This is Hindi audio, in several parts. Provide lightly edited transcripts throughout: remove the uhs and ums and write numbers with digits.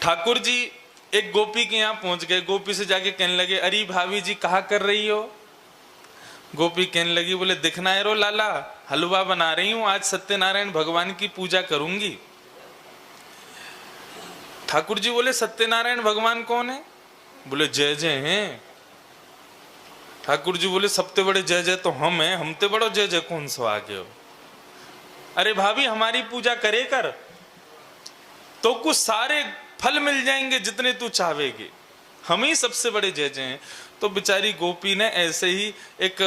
ठाकुर जी एक गोपी के यहाँ पहुंच गए। गोपी से जाके कहने लगे, अरे भाभी जी कहा कर रही हो? गोपी कहने लगी, बोले दिखना है रो लाला, हलवा बना रही हूं, आज सत्यनारायण भगवान की पूजा करूंगी। ठाकुर जी बोले, सत्यनारायण भगवान कौन है? बोले जय जय हैं। ठाकुर जी बोले, सबसे बड़े जय जय तो हम हैं, हमते बड़ो जय जय कौन सो आगे हो? अरे भाभी हमारी पूजा करे कर तो कुछ सारे फल मिल जाएंगे जितने तू चाहेगी, हम ही सबसे बड़े जय जय हैं। तो बेचारी गोपी ने ऐसे ही एक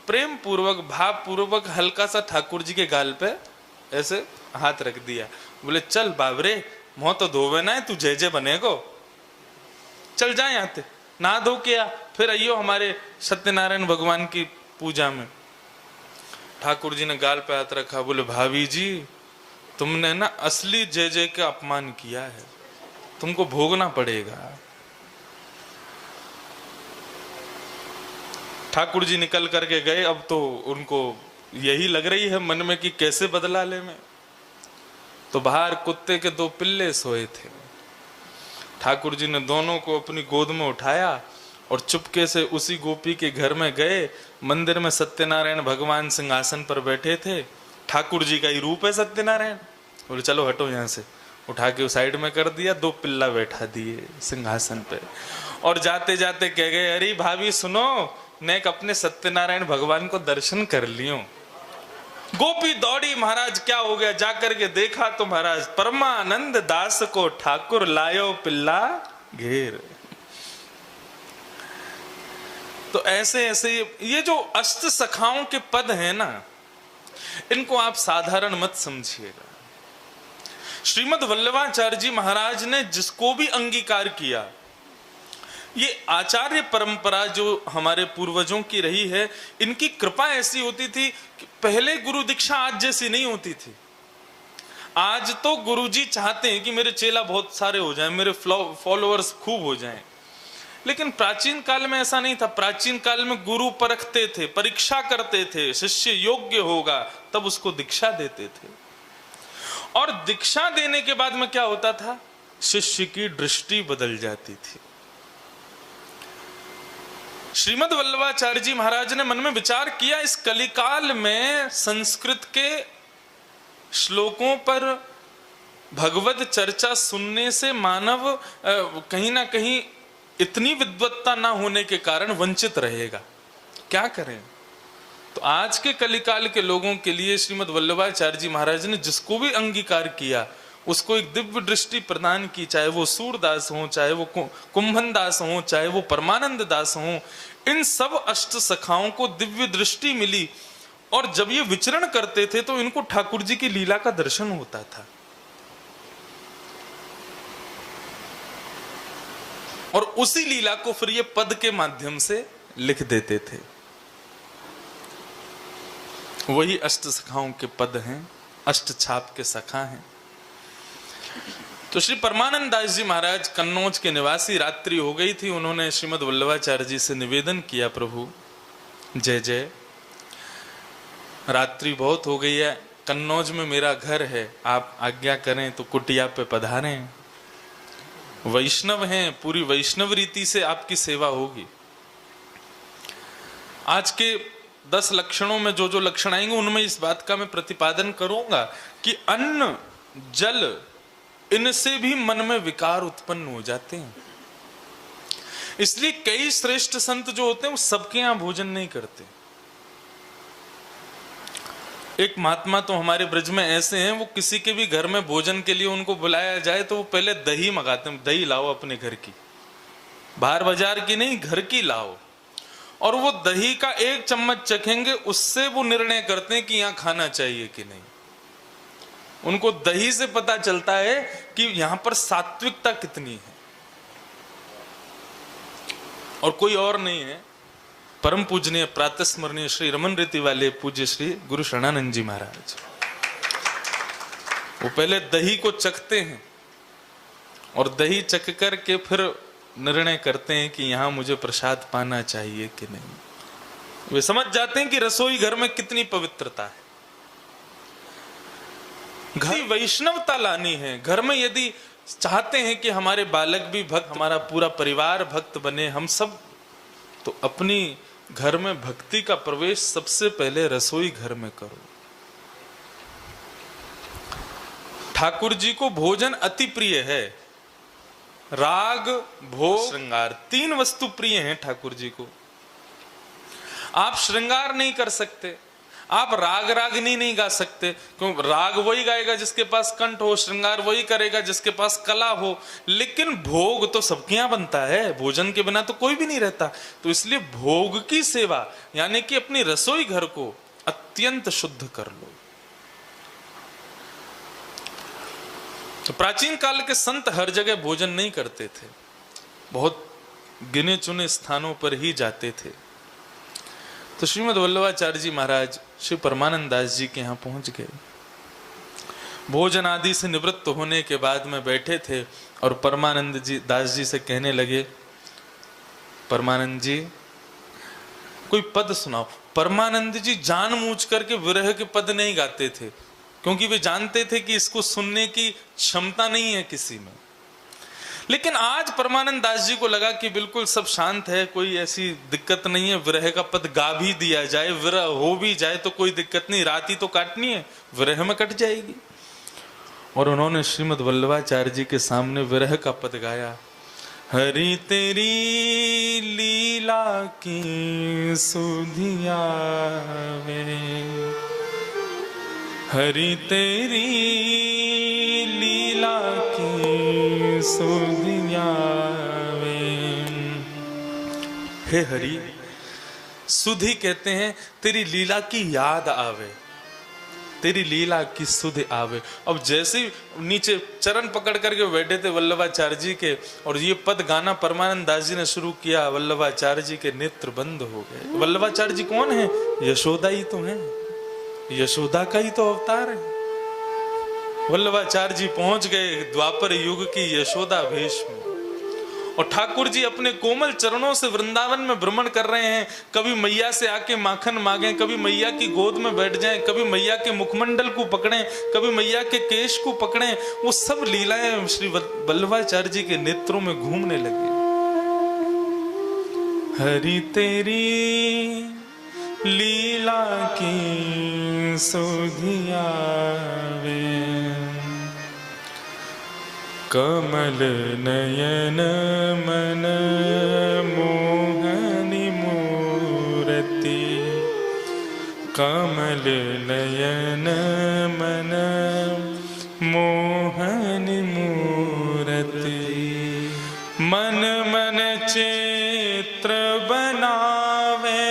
प्रेम पूर्वक भाव पूर्वक हल्का सा ठाकुर जी के गाल पे ऐसे हाथ रख दिया। बोले चल बाबरे, मुंह तो धोवे ना है, तू जय जय बनेगो, चल जा यहाँ ते नहा धो के आ, फिर आइयो हमारे सत्यनारायण भगवान की पूजा में। ठाकुर जी ने गाल पे हाथ रखा। बोले भाभी जी तुमने ना असली जय जय का अपमान किया है, तुमको भोगना पड़ेगा। ठाकुर जी निकल करके गए। अब तो उनको यही लग रही है मन में कि कैसे बदला ले मैं। तो बाहर कुत्ते के 2 पिल्ले सोए थे। ठाकुर जी ने दोनों को अपनी गोद में उठाया और चुपके से उसी गोपी के घर में गए। मंदिर में सत्यनारायण भगवान सिंहासन पर बैठे थे। ठाकुर जी का ही रूप है सत्यनारायण। बोले चलो हटो यहाँ से, उठा के उस साइड में कर दिया, 2 पिल्ला बैठा दिए सिंहासन पे। और जाते जाते कह गए, अरे भाभी सुनो, ने अपने सत्यनारायण भगवान को दर्शन कर लियो। गोपी दौड़ी, महाराज क्या हो गया? जाकर के देखा तो महाराज परमानंद दास को ठाकुर लायो पिल्ला घेर। तो ऐसे ऐसे ये जो अष्ट सखाओं के पद हैं ना, इनको आप साधारण मत समझिएगा। श्रीमद् वल्लभाचार्य जी महाराज ने जिसको भी अंगीकार किया, ये आचार्य परंपरा जो हमारे पूर्वजों की रही है, इनकी कृपा ऐसी होती थी कि पहले गुरु दीक्षा आज जैसी नहीं होती थी। आज तो गुरुजी चाहते हैं कि मेरे चेला बहुत सारे हो जाएं, मेरे फॉलोअर्स खूब हो जाएं। लेकिन प्राचीन काल में ऐसा नहीं था। प्राचीन काल में गुरु परखते थे, परीक्षा करते थे, शिष्य योग्य होगा तब उसको दीक्षा देते थे। और दीक्षा देने के बाद में क्या होता था? शिष्य की दृष्टि बदल जाती थी। श्रीमद् वल्लभाचार्य जी महाराज ने मन में विचार किया, इस कलिकाल में संस्कृत के श्लोकों पर भगवत चर्चा सुनने से मानव कहीं ना कहीं इतनी विद्वत्ता ना होने के कारण वंचित रहेगा। क्या करें? तो आज के कलिकाल के लोगों के लिए श्रीमद् वल्लभाचार्य जी महाराज ने जिसको भी अंगीकार किया उसको एक दिव्य दृष्टि प्रदान की। चाहे वो सूरदास हो, चाहे वो कुंभन दास हो, चाहे वो परमानंद दास हो, इन सब अष्ट सखाओं को दिव्य दृष्टि मिली। और जब ये विचरण करते थे तो इनको ठाकुर जी की लीला का दर्शन होता था। और उसी लीला को फिर ये पद के माध्यम से लिख देते थे। वही अष्ट सखाओं के पद हैं, अष्ट छाप के सखा हैं। तो श्री परमानंद दास जी महाराज कन्नौज के निवासी, रात्रि हो गई थी। उन्होंने श्रीमद् वल्लभाचार्य जी से निवेदन किया, प्रभु जय जय, रात्रि बहुत हो गई है, कन्नौज में मेरा घर है, आप आज्ञा करें तो कुटिया पे पधारें। वैष्णव हैं, पूरी वैष्णव रीति से आपकी सेवा होगी। आज के 10 लक्षणों में जो जो लक्षण आएंगे उनमें इस बात का मैं प्रतिपादन करूंगा कि अन्न जल इनसे भी मन में विकार उत्पन्न हो जाते हैं। इसलिए कई श्रेष्ठ संत जो होते हैं वो सबके यहां भोजन नहीं करते। एक महात्मा तो हमारे ब्रज में ऐसे हैं, वो किसी के भी घर में भोजन के लिए उनको बुलाया जाए तो वो पहले दही मंगाते हैं, दही लाओ अपने घर की, बाहर बाजार की नहीं, घर की लाओ। और वो दही का 1 चम्मच चखेंगे, उससे वो निर्णय करते हैं कि यहां खाना चाहिए कि नहीं। उनको दही से पता चलता है कि यहां पर सात्विकता कितनी है। और कोई और नहीं है, परम पूजनीय प्रातस्मरणीय श्री रमन रीति वाले पूज्य श्री गुरु शरणानंद जी महाराज। वो पहले दही को चखते हैं और दही चख कर के फिर निर्णय करते हैं कि यहां मुझे प्रसाद पाना चाहिए कि नहीं। वे समझ जाते हैं कि रसोई घर में कितनी पवित्रता है। घर वैष्णवता लानी है, घर में यदि चाहते हैं कि हमारे बालक भी भक्त, हमारा पूरा परिवार भक्त बने, हम सब। तो अपनी घर में भक्ति का प्रवेश सबसे पहले रसोई घर में करो। ठाकुर जी को भोजन अति प्रिय है। राग, भोग, श्रृंगार, 3 वस्तु प्रिय हैं ठाकुर जी को। आप श्रृंगार नहीं कर सकते, आप राग रागनी नहीं गा सकते, क्यों? राग वही गाएगा जिसके पास कंठ हो, श्रृंगार वही करेगा जिसके पास कला हो। लेकिन भोग तो सबके यहां बनता है, भोजन के बिना तो कोई भी नहीं रहता। तो इसलिए भोग की सेवा, यानी कि अपनी रसोई घर को अत्यंत शुद्ध कर लो। तो प्राचीन काल के संत हर जगह भोजन नहीं करते थे, बहुत गिने चुने स्थानों पर ही जाते थे। तो श्रीमद् वल्लभाचार्य जी महाराज श्री परमानंद दास जी के यहाँ पहुंच गए। भोजन आदि से निवृत्त होने के बाद में बैठे थे और परमानंद जी दास जी से कहने लगे, परमानंद जी कोई पद सुनाओ। परमानंद जी जानबूझ करके विरह के पद नहीं गाते थे, क्योंकि वे जानते थे कि इसको सुनने की क्षमता नहीं है किसी में। लेकिन आज परमानंद दास जी को लगा कि बिल्कुल सब शांत है, कोई ऐसी दिक्कत नहीं है, विरह का पद गा भी दिया जाए, विरह हो भी जाए तो कोई दिक्कत नहीं, रात ही तो काटनी है, विरह में कट जाएगी। और उन्होंने श्रीमद् वल्लभाचार्य जी के सामने विरह का पद गाया। हरि तेरी लीला की सुधिया में, हरि तेरी लीला की सुधिया में। हे हरि, सुधि कहते हैं तेरी लीला की याद आवे, तेरी लीला की सुध आवे। अब जैसे ही नीचे चरण पकड़ करके बैठे थे वल्लभाचार्य जी के, और ये पद गाना परमानंद दास जी ने शुरू किया, वल्लभाचार्य जी के नेत्र बंद हो गए। वल्लभाचार्य जी कौन है? यशोदा ही तो है, यशोदा का ही तो अवतार है। वल्लभाचार्य जी पहुंच गए द्वापर युग की यशोदा वेश में, और ठाकुर जी अपने कोमल चरणों से वृंदावन में भ्रमण कर रहे हैं। कभी मैया से आके माखन मांगे, कभी मैया की गोद में बैठ जाएं, कभी मैया के मुखमंडल को पकड़ें, कभी मैया के केश को पकड़ें। वो सब लीलाएं श्री वल्लभाचार्य जी के नेत्रों में घूमने लगी। हरि तेरी लीला की सुधिया वे, कमल नयन मन मोहनी मूर्ति, कमल नयन मन मोहनी मूर्ति। मन मन चित्र बनावे,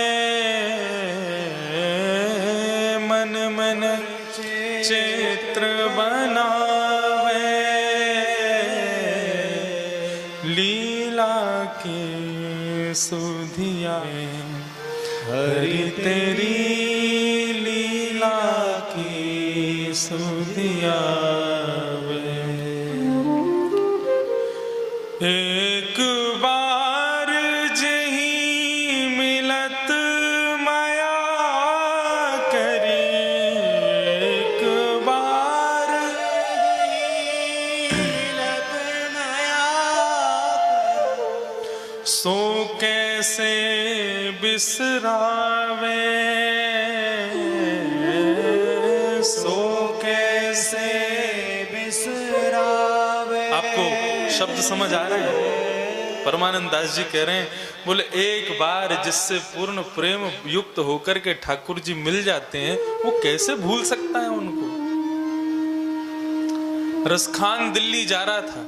मन मन चित्र बनावे, लीला की सुधिया। हरि तेरी लीला की सुधिया। एक बार जही मिलत माया करी, एक बार मिलत माया, सो कैसे बिसरावे, सो कैसे बिसरावे। आपको शब्द समझ आ रहे हैं? परमानंद दास जी कह रहे हैं, बोले एक बार जिससे पूर्ण प्रेम युक्त होकर के ठाकुर जी मिल जाते हैं, वो कैसे भूल सकता है उनको। रसखान दिल्ली जा रहा था,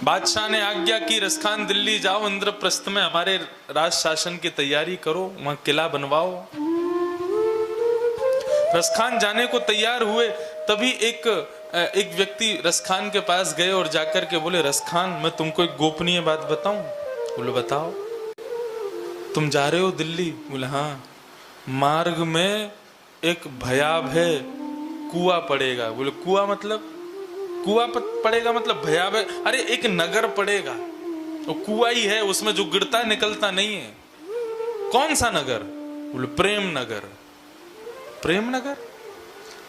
बादशाह ने आज्ञा की रसखान दिल्ली जाओ, इंद्रप्रस्थ में हमारे राज शासन की तैयारी करो, वहां किला बनवाओ। रसखान जाने को तैयार हुए, तभी एक व्यक्ति रसखान के पास गए और जाकर के बोले, रसखान मैं तुमको एक गोपनीय बात बताऊं? बोले बताओ। तुम जा रहे हो दिल्ली? बोले हाँ। मार्ग में एक भयावह कुआं पड़ेगा। बोले कुआं मतलब? कुआं पड़ेगा मतलब भयावह? अरे एक नगर पड़ेगा, वो कुआं ही है, उसमें जो गिरता निकलता नहीं है। कौन सा नगर? बोले प्रेम नगर। प्रेम नगर?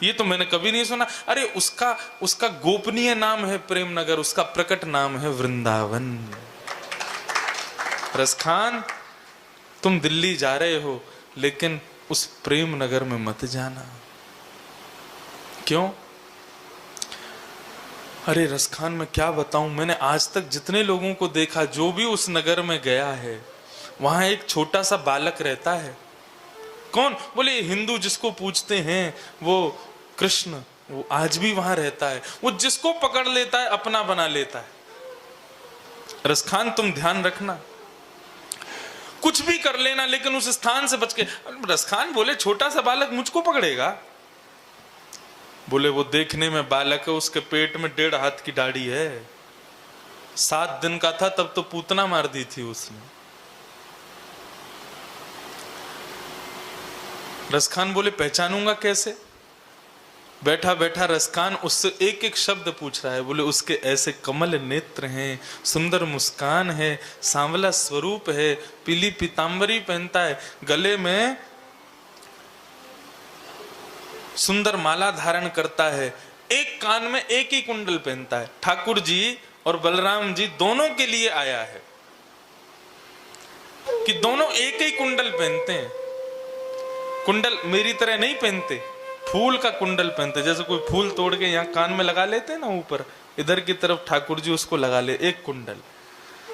ये तो मैंने कभी नहीं सुना। अरे उसका गोपनीय नाम है प्रेमनगर, उसका प्रकट नाम है वृंदावन। रसखान, तुम दिल्ली जा रहे हो लेकिन उस प्रेम नगर में मत जाना। क्यों? अरे रसखान, मैं क्या बताऊं, मैंने आज तक जितने लोगों को देखा, जो भी उस नगर में गया है, वहां एक छोटा सा बालक रहता है। कौन? बोले हिंदू जिसको पूजते हैं वो कृष्ण, वो आज भी वहां रहता है। वो जिसको पकड़ लेता है अपना बना लेता है। रसखान, तुम ध्यान रखना, कुछ भी कर लेना लेकिन उस स्थान से बच के। रसखान बोले छोटा सा बालक मुझको पकड़ेगा? बोले वो देखने में बालक है, उसके पेट में 1.5 हाथ की दाढ़ी है। 7 दिन का था तब तो पूतना मार दी थी उसने। रसखान बोले पहचानूंगा कैसे? बैठा बैठा रसखान उससे एक एक शब्द पूछ रहा है। बोले उसके ऐसे कमल नेत्र हैं, सुंदर मुस्कान है, सांवला स्वरूप है, पीली पीतांबरी पहनता है, गले में सुंदर माला धारण करता है, एक कान में एक ही कुंडल पहनता है। ठाकुर जी और बलराम जी दोनों के लिए आया है कि दोनों एक ही कुंडल पहनते हैं। कुंडल मेरी तरह नहीं पहनते, फूल का कुंडल पहनते। जैसे कोई फूल तोड़ के यहाँ कान में लगा लेते हैं ना, ऊपर इधर की तरफ ठाकुर जी उसको लगा ले, एक कुंडल।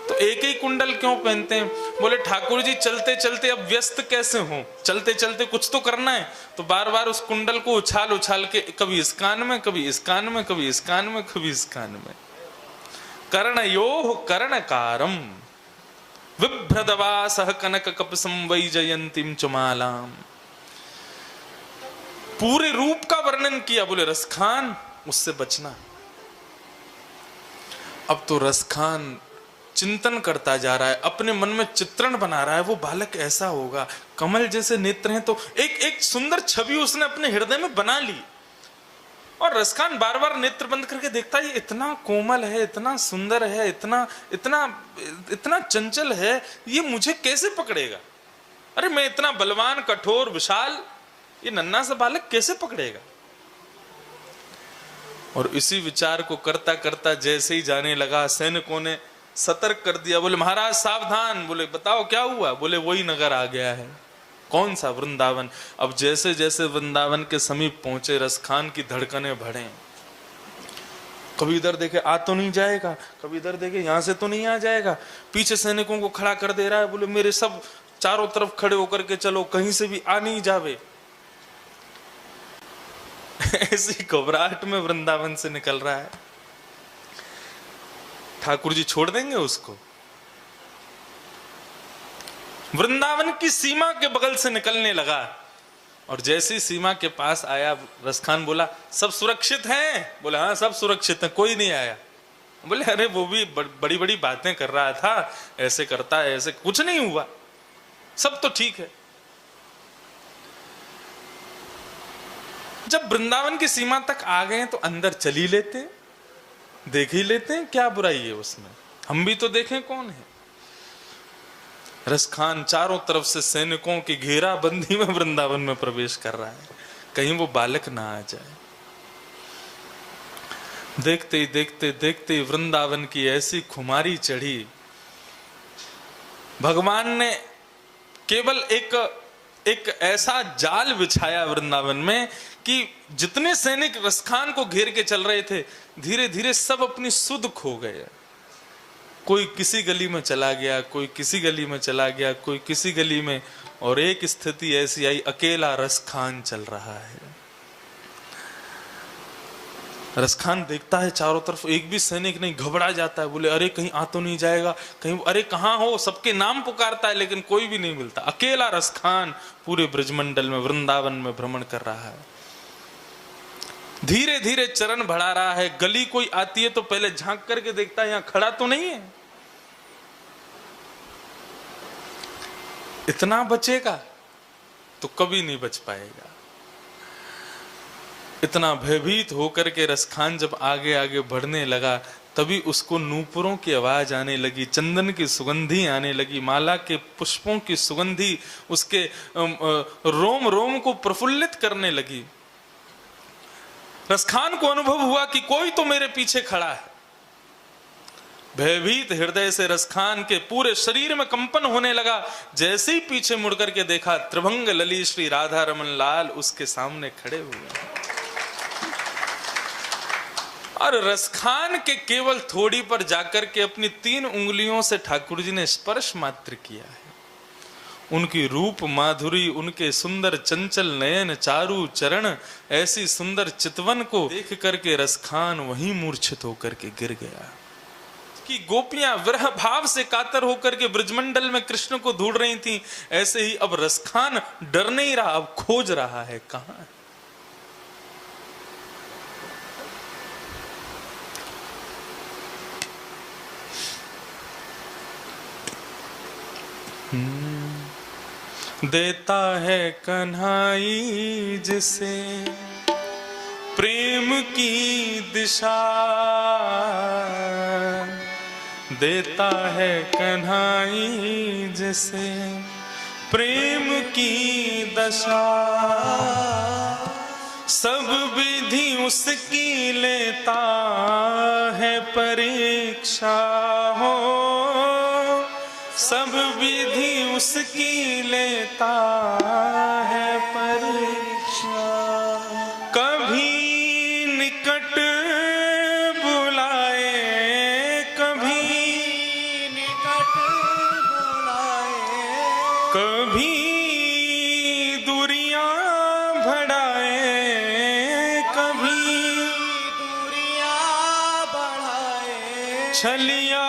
तो एक ही कुंडल क्यों पहनते हैं? बोले ठाकुर जी चलते चलते अब व्यस्त कैसे हो, चलते चलते कुछ तो करना है, तो बार बार उस कुंडल को उछाल उछाल के कभी इस कान में, कभी इस कान में, कभी इस कान में, कभी इस कान में। कर्णयोः कर्णकारम विभ्रदवासः कनक कपसं वैजयंतीं च मालाम। पूरे रूप का वर्णन किया। बोले रसखान, उससे बचना। अब तो रसखान चिंतन करता जा रहा है, अपने मन में चित्रण बना रहा है, वो बालक ऐसा होगा, कमल जैसे नेत्र हैं। तो एक एक सुंदर छवि उसने अपने हृदय में बना ली। और रसखान बार बार नेत्र बंद करके देखता है, ये इतना कोमल है, इतना सुंदर है, इतना इतना इतना चंचल है, ये मुझे कैसे पकड़ेगा? अरे मैं इतना बलवान, कठोर, विशाल, ये नन्हा सा बालक कैसे पकड़ेगा? और इसी विचार को करता करता जैसे ही जाने लगा, सैनिकों ने सतर्क कर दिया। बोले महाराज सावधान। बोले बताओ क्या हुआ? बोले वही नगर आ गया है। कौन सा? वृंदावन। अब जैसे जैसे वृंदावन के समीप पहुंचे, रसखान की धड़कनें बढ़े। कभी इधर देखे आ तो नहीं जाएगा, कभी इधर देखे यहां से तो नहीं आ जाएगा। पीछे सैनिकों को खड़ा कर दे रहा है। बोले मेरे सब चारों तरफ खड़े होकर के चलो, कहीं से भी आ नहीं जावे। ऐसी घबराहट में वृंदावन से निकल रहा है। ठाकुर जी छोड़ देंगे उसको? वृंदावन की सीमा के बगल से निकलने लगा और जैसी सीमा के पास आया, रसखान बोला सब सुरक्षित हैं? बोले हाँ सब सुरक्षित हैं, कोई नहीं आया। बोले अरे वो भी बड़ी बड़ी बातें कर रहा था, ऐसे करता है, ऐसे कुछ नहीं हुआ, सब तो ठीक है। जब वृंदावन की सीमा तक आ गए तो अंदर चल ही लेते, देख ही लेते हैं, क्या बुराई है उसमें, हम भी तो देखें कौन है। रसखान चारों तरफ से सैनिकों की घेराबंदी में वृंदावन में प्रवेश कर रहा है, कहीं वो बालक ना आ जाए। देखते ही देखते देखते ही वृंदावन की ऐसी खुमारी चढ़ी, भगवान ने केवल एक ऐसा जाल बिछाया वृंदावन में कि जितने सैनिक रसखान को घेर के चल रहे थे, धीरे धीरे सब अपनी सुध खो गए। कोई किसी गली में चला गया, कोई किसी गली में चला गया, कोई किसी गली में, और एक स्थिति ऐसी आई, अकेला रसखान चल रहा है। रसखान देखता है चारों तरफ एक भी सैनिक नहीं, घबरा जाता है। बोले अरे कहीं आ तो नहीं जाएगा, कहीं अरे कहाँ हो, सबके नाम पुकारता है लेकिन कोई भी नहीं मिलता। अकेला रसखान पूरे ब्रजमंडल में, वृंदावन में भ्रमण कर रहा है। धीरे धीरे चरण बढ़ा रहा है। गली कोई आती है तो पहले झांक करके देखता है यहाँ खड़ा तो नहीं है। इतना बचेगा तो कभी नहीं बच पाएगा। इतना भयभीत होकर के रसखान जब आगे आगे बढ़ने लगा, तभी उसको नूपुरों की आवाज आने लगी, चंदन की सुगंधी आने लगी, माला के पुष्पों की सुगंधी उसके रोम रोम को प्रफुल्लित करने लगी। रसखान को अनुभव हुआ कि कोई तो मेरे पीछे खड़ा है। भयभीत हृदय से रसखान के पूरे शरीर में कंपन होने लगा। जैसे ही पीछे मुड़कर के देखा, त्रिभंग लली श्री राधा रमन लाल उसके सामने खड़े हुए। और रसखान के केवल थोड़ी पर जाकर के अपनी 3 उंगलियों से ठाकुर जी ने स्पर्श मात्र किया है। उनकी रूप माधुरी, उनके सुंदर चंचल नयन, चारु चरण, ऐसी सुंदर चितवन को देख करके रसखान वहीं मूर्छित होकर के गिर गया। कि गोपियां विरह भाव से कातर होकर के ब्रजमंडल में कृष्ण को ढूंढ रही थीं, ऐसे ही अब रसखान डर नहीं रहा, अब खोज रहा है कहां है। देता है कन्हाई जिसे प्रेम की दिशा, देता है कन्हाई जिसे प्रेम की दशा, सब विधि उसकी लेता है परीक्षा हो, सब विधि उसकी लेता है परीक्षा। कभी निकट बुलाए, कभी निकट बुलाए, कभी दूरियां बढ़ाए, कभी दूरियां बढ़ाए। छलिया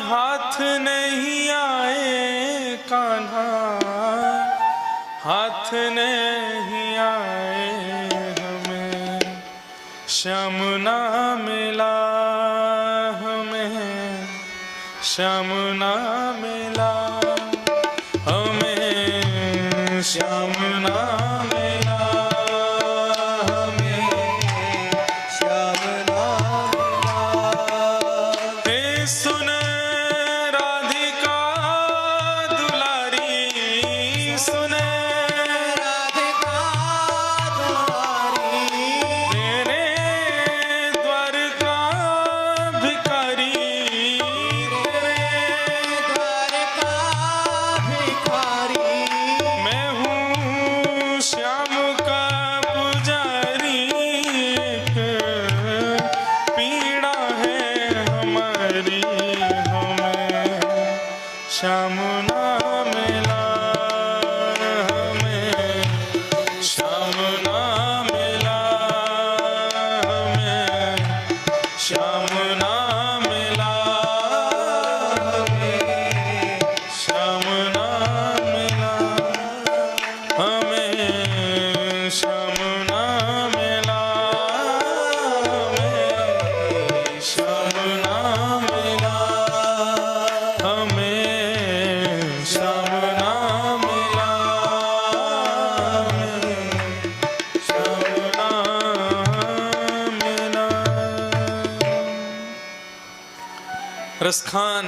हाथ नहीं आए कान्हा, हाथ नहीं आए हमें, श्याम ना मिला हमें, श्याम ना मिला हमें, श्याम ना मिला हमें, श्याम ना मिला। हे सुन राधिका दुलारी, सुन राधिका दुलारी, तेरे द्वार का भिखारी, तेरे द्वार का भिखारी, मैं हूँ श्याम का पुजारी, एक पीड़ा है हमारी, हमें श्याम ना मिला हमें, श्याम ना मिला हमें, श्याम ना मिला हमें, श्याम ना मिला हमें, श्याम ना मिला हमें, श्याम ना मिला हमें, श्याम ना मिला हमें, श्याम ना मिला। रसखान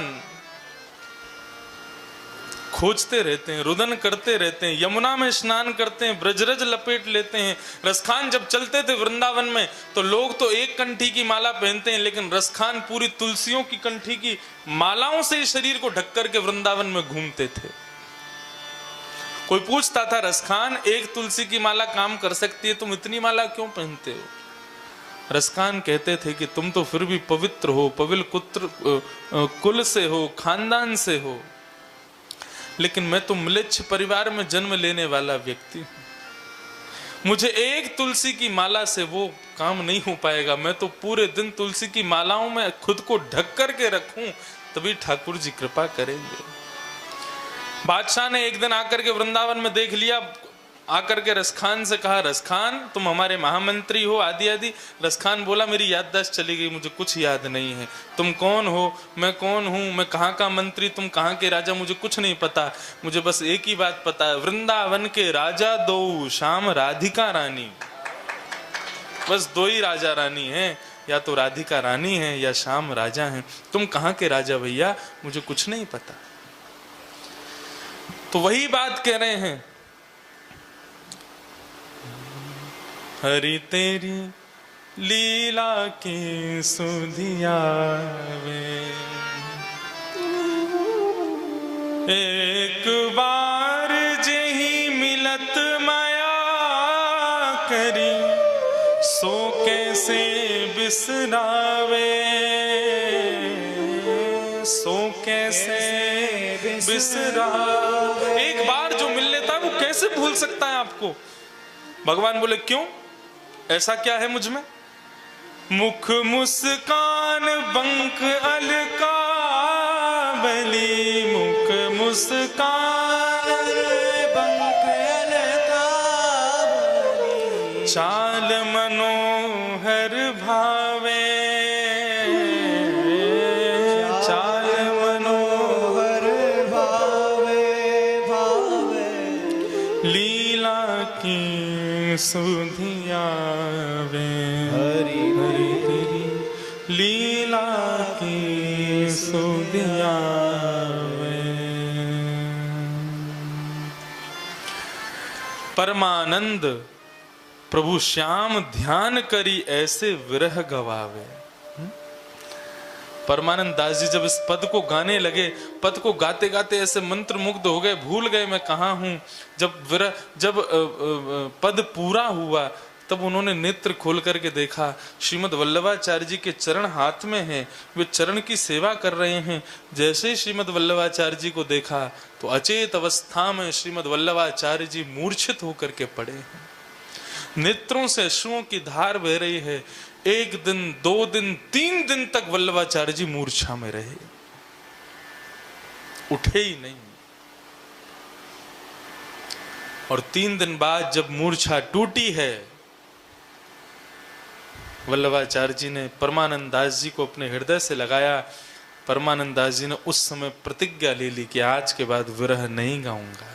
खोजते रहते हैं, रुदन करते रहते हैं, यमुना में स्नान करते हैं, ब्रजरज लपेट लेते हैं। रसखान जब चलते थे वृंदावन में तो लोग तो एक कंठी की माला पहनते हैं, लेकिन रसखान पूरी तुलसियों की कंठी की मालाओं से शरीर को ढक करके वृंदावन में घूमते थे। कोई पूछता था, रसखान एक तुलसी की माला काम कर सकती है, तुम इतनी माला क्यों पहनते हो? रसखान कहते थे कि तुम तो फिर भी पवित्र हो, पवित्र कुल से हो, खानदान से हो, लेकिन मैं तो म्लेच्छ परिवार में जन्म लेने वाला व्यक्ति हूं। मुझे एक तुलसी की माला से वो काम नहीं हो पाएगा। मैं तो पूरे दिन तुलसी की मालाओं में खुद को ढक करके रखूं, तभी ठाकुर जी कृपा करेंगे। बादशाह ने एक दिन आकर के वृंदावन में देख लिया, आकर के रसखान से कहा, रसखान तुम हमारे महामंत्री हो, आदि आदि। रसखान बोला, मेरी याददाश्त चली गई, मुझे कुछ याद नहीं है। तुम कौन हो, मैं कौन हूं, मैं कहाँ का मंत्री, तुम कहाँ के राजा, मुझे कुछ नहीं पता। मुझे बस एक ही बात पता है, वृंदावन के राजा दो, श्याम राधिका रानी। बस 2 ही राजा रानी हैं, या तो राधिका रानी है या श्याम राजा हैं। तुम कहाँ के राजा भैया, मुझे कुछ नहीं पता। तो वही बात कह रहे हैं, हरि तेरी लीला की सुधियावे। एक बार जेहि मिलत माया करी, सो कैसे बिसरावे, सो कैसे बिसरावे। एक बार जो मिल लेता है वो कैसे भूल सकता है आपको? भगवान बोले क्यों, ऐसा क्या है मुझ में? मुख मुस्कान बंक अलकावली, मुख मुस्कान बंक अलकावली, चाल मनोहर भावे, चाल मनोहर भावे भावे, लीला की सुधियावे। हरि हरि तेरी लीला की सुधियावे। परमानंद प्रभु श्याम ध्यान करी, ऐसे विरह गवावे। परमानंद दास जी जब इस पद को गाने लगे, पद को गाते गाते ऐसे मंत्र मुग्ध हो गए, भूल गए मैं कहाँ हूं। जब पद पूरा हुआ तब उन्होंने नेत्र खोल करके देखा, श्रीमद् वल्लभाचार्य जी के चरण हाथ में हैं, वे चरण की सेवा कर रहे हैं। जैसे ही श्रीमद् वल्लभाचार्य जी को देखा तो अचेत अवस्था में श्रीमद् वल्लभाचार्य जी मूर्छित होकर के पड़े हैं। नेत्रों से अश्रुओं की धार बह रही है। 1 दिन 2 दिन 3 दिन तक वल्लभाचार्य जी मूर्छा में रहे, उठे ही नहीं। और 3 दिन बाद जब मूर्छा टूटी है, वल्लभाचार्य जी ने परमानंद दास जी को अपने हृदय से लगाया। परमानंद दास जी ने उस समय प्रतिज्ञा ले ली कि आज के बाद विरह नहीं गाऊंगा।